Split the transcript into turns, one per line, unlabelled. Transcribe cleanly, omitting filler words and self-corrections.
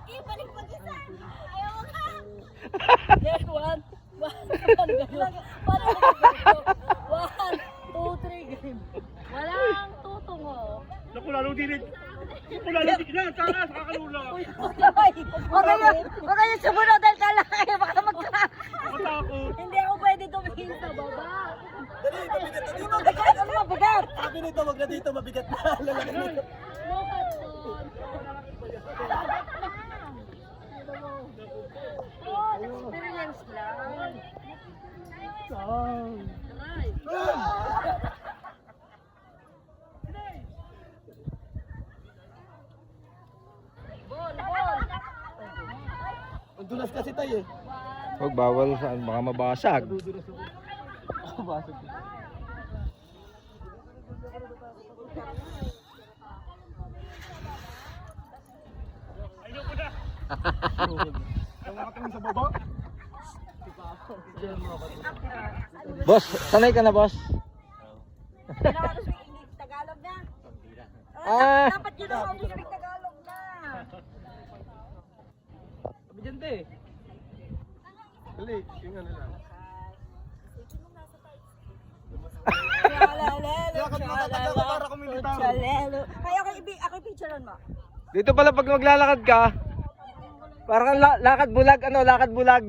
Ibalik mo isa. Ayaw mo ka.
Yes, one. One, two, three, game. Walang tutungo.
Naku, lalo dinit. Naku, lalo dinit. Yan, takas, kakalula.
Huwag kayo sumunod dahil kalaki. Baka
Matakot.
Hindi ako pwede tumingin sa baba.
Dali, mabigat na dito.
Mabigat, ano mabigat?
Sabi nito, wag na dito, mabigat na. Lalaki nito.
No carton. Oh, experience lang. Ball, ball.
Ang dulas kasi tayo eh.
Huwag bawal saan, baka mabasag.
Ako basag.
Ayaw ko na. Tawakan sa baba.
Boss, sanay ka na, boss?
Kailangan ko speak Tagalog na.
Ah.
Dapat yun ako speak Tagalog na.
Sabi dyan te. Dali, yung ano lang. Yakap mo tatag ako para kumilitaw.
Kaya ako picturean mo.
Dito pala pag maglalakad ka, parang lakad bulag, ano, lakad bulag.